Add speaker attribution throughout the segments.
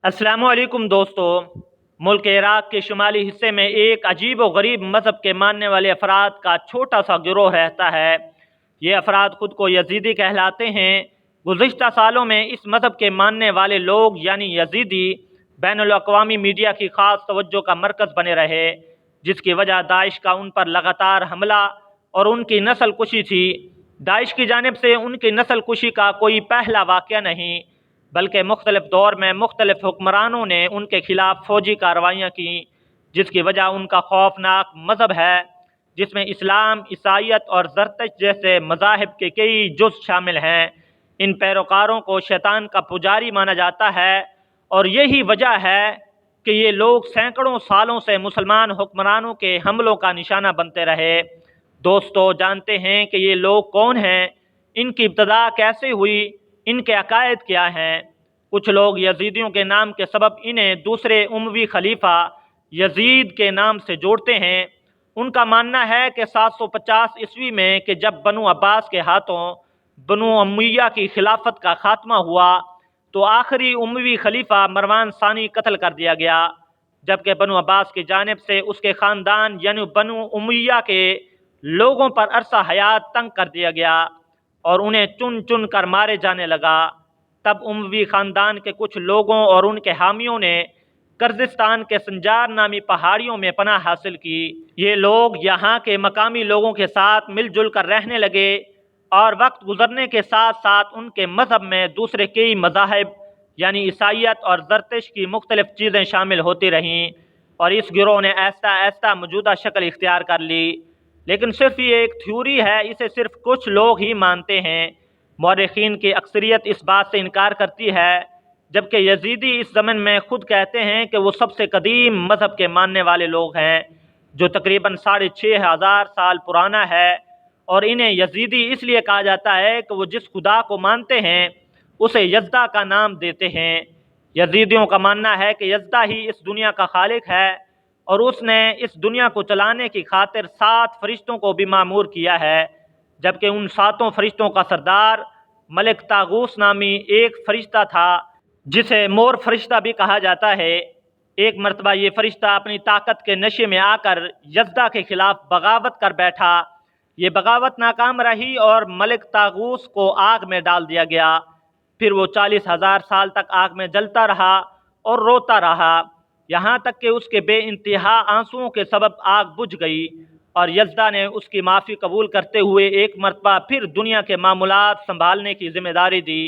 Speaker 1: अस्सलाम वालेकुम दोस्तों। मुल्क इराक़ के शुमाली हिस्से में एक अजीब व गरीब मज़हब के मानने वाले अफराद का छोटा सा गिरोह रहता है। ये अफराद ख़ुद को यजीदी कहलाते हैं। गुज़िश्ता सालों में इस मज़हब के मानने वाले लोग यानी यजीदी बैनुल अक़वामी मीडिया की ख़ास तवज्जो का मरकज़ बने रहे, जिसकी वजह दाइश का उन पर लगातार हमला और उनकी नस्ल कुशी थी। दाइश की जानिब से उनकी नस्ल कुशी का कोई पहला वाक़या नहीं, बल्कि मुख्तलिफ दौर में मुख्तलिफ हुक्मरानों ने उनके खिलाफ फ़ौजी कार्रवाइयाँ की, जिसकी वजह उनका खौफनाक मज़हब है, जिसमें इस्लाम, ईसाईयत और ज़रतश जैसे मज़ाहिब के कई जुज़ शामिल हैं। इन पैरोकारों को शैतान का पुजारी माना जाता है और यही वजह है कि ये लोग सैकड़ों सालों से मुसलमान हुक्मरानों के हमलों का निशाना बनते रहे। दोस्तों, जानते हैं कि ये लोग कौन हैं, इनकी इब्तदा कैसे हुई, इनके अकायद क्या हैं। कुछ लोग यजीदियों के नाम के सबब इन्हें दूसरे उमवी खलीफा यजीद के नाम से जोड़ते हैं। उनका मानना है कि 750 ईस्वी में कि जब बनु अब्बास के हाथों बनु उमय्या की खिलाफत का खात्मा हुआ तो आखिरी उमवी खलीफा मरवान सानी कत्ल कर दिया गया, जबकि बनु अब्बास की जानिब से उसके ख़ानदान यानी बनु उमय्या के लोगों पर अरसा हयात तंग कर दिया गया और उन्हें चुन चुन कर मारे जाने लगा। तब उमवी ख़ानदान के कुछ लोगों और उनके हामियों ने कर्जिस्तान के संजार नामी पहाड़ियों में पनाह हासिल की। ये लोग यहाँ के मकामी लोगों के साथ मिलजुल कर रहने लगे और वक्त गुजरने के साथ साथ उनके मज़हब में दूसरे कई मज़ाहिब यानी ईसाईयत और ज़रतश की मुख्तलिफ चीज़ें शामिल होती रहीं और इस गिरोह ने ऐसा ऐसा मौजूदा शक्ल इख्तियार कर ली। लेकिन सिर्फ ये एक थ्योरी है, इसे सिर्फ कुछ लोग ही मानते हैं। मौरखीन की अक्सरियत इस बात से इनकार करती है, जबकि यजीदी इस ज़मन में खुद कहते हैं कि वो सबसे कदीम मज़हब के मानने वाले लोग हैं, जो तकरीबन 6500 साल पुराना है। और इन्हें यजीदी इसलिए कहा जाता है कि वो जिस खुदा को मानते हैं उसे यज़दा का नाम देते हैं। यजीदियों का मानना है कि यज़दा ही इस दुनिया का खालिक है और उसने इस दुनिया को चलाने की खातिर 7 फरिश्तों को भी मामूर किया है, जबकि उन 7 फरिश्तों का सरदार मलिक तागूस नामी एक फरिश्ता था, जिसे मोर फरिश्ता भी कहा जाता है। एक मरतबा ये फरिश्ता अपनी ताकत के नशे में आकर यज़दा के खिलाफ बगावत कर बैठा। ये बगावत नाकाम रही और मलिक तागूस को आग में डाल दिया गया। फिर वो 40,000 साल तक आग में जलता रहा और रोता रहा, यहाँ तक कि उसके बेइंतहा आंसुओं के सबब आग बुझ गई और यज़दा ने उसकी माफ़ी कबूल करते हुए एक मरतबा फिर दुनिया के मामूलात संभालने की जिम्मेदारी दी।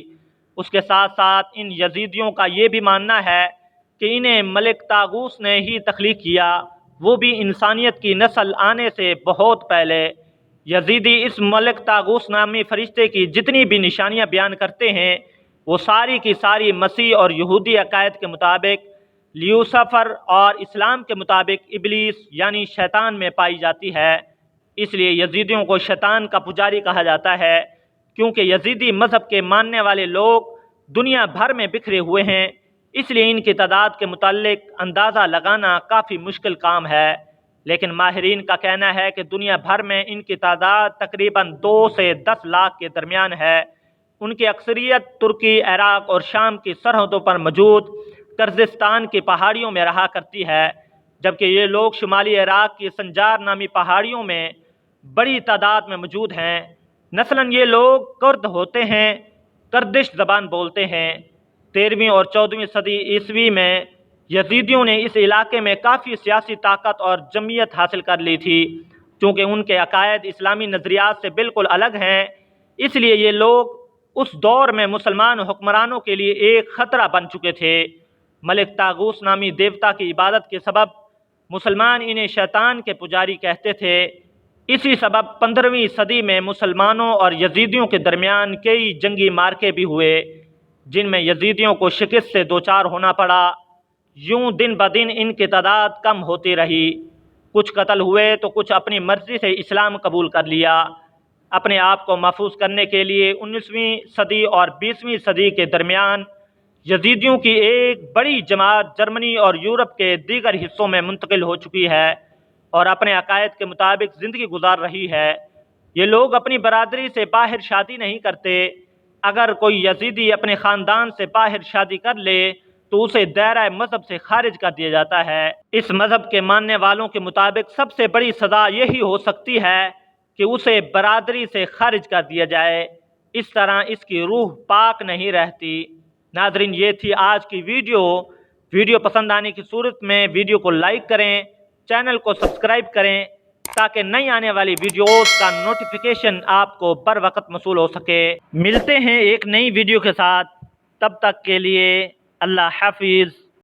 Speaker 1: उसके साथ साथ इन यजीदियों का ये भी मानना है कि इन्हें मलिक तागूस ने ही तख्लीक किया, वो भी इंसानियत की नस्ल आने से बहुत पहले। यजीदी इस मलिक तागूस नामी फरिश्ते की जितनी भी निशानियाँ बयान करते हैं वो सारी की सारी मसीह और यहूदी अकायद के मुताबिक ल्यूसफर और इस्लाम के मुताबिक इबलीस यानी शैतान में पाई जाती है। इसलिए यजीदियों को शैतान का पुजारी कहा जाता है, क्योंकि यजीदी मज़हब के मानने वाले लोग दुनिया भर में बिखरे हुए हैं। इसलिए इनकी तादाद के मुताल्लिक अंदाज़ा लगाना काफ़ी मुश्किल काम है, लेकिन माहिरीन का कहना है कि दुनिया भर में इनकी तादाद तकरीबन 2 से 10 लाख के दरमियान है। उनकी अक्सरियत तुर्की, इराक़ और शाम की सरहदों पर मौजूद कर्जिस्तान की पहाड़ियों में रहा करती है, जबकि ये लोग शुमाली इराक़ की संजार नामी पहाड़ियों में बड़ी तादाद में मौजूद हैं। नस्लन ये लोग कुर्द होते हैं, कर्दिश ज़बान बोलते हैं। 13वीं और 14वीं सदी ईस्वी में यजीदियों ने इस इलाके में काफ़ी सियासी ताकत और जमीयत हासिल कर ली थी। चूँकि उनके अकायद इस्लामी नज़रियात से बिल्कुल अलग हैं, इसलिए ये लोग उस दौर में मुसलमान हुक्मरानों के लिए एक ख़तरा बन चुके थे। मलिक तागूस नामी देवता की इबादत के सबब मुसलमान इन्हें शैतान के पुजारी कहते थे। इसी सबब 15वीं सदी में मुसलमानों और यजीदियों के दरमियान कई जंगी मार्के भी हुए, जिनमें यजीदियों को शिकस्त से दो चार होना पड़ा। यूं दिन ब दिन इनकी तादाद कम होती रही। कुछ कत्ल हुए तो कुछ अपनी मर्ज़ी से इस्लाम कबूल कर लिया। अपने आप को महफूज करने के लिए 19वीं सदी और 20वीं सदी के दरमियान यजीदियों की एक बड़ी जमात जर्मनी और यूरोप के दीगर हिस्सों में मुंतकिल हो चुकी है और अपने अकायद के मुताबिक ज़िंदगी गुजार रही है। ये लोग अपनी बरादरी से बाहर शादी नहीं करते। अगर कोई यजीदी अपने ख़ानदान से बाहर शादी कर ले تو اسے دائرہ مذہب سے خارج کر دیا جاتا ہے۔ اس مذہب کے ماننے والوں کے مطابق سب سے بڑی سزا یہی ہو سکتی ہے کہ اسے برادری سے خارج کر دیا جائے، اس طرح اس کی روح پاک نہیں رہتی۔ ناظرین، یہ تھی آج کی ویڈیو پسند آنے کی صورت میں ویڈیو کو لائک کریں، چینل کو سبسکرائب کریں تاکہ نئی آنے والی ویڈیوز کا نوٹیفیکیشن آپ کو بر وقت موصول ہو سکے۔ ملتے ہیں ایک نئی ویڈیو کے ساتھ، تب تک کے لیے اللہ حافظ۔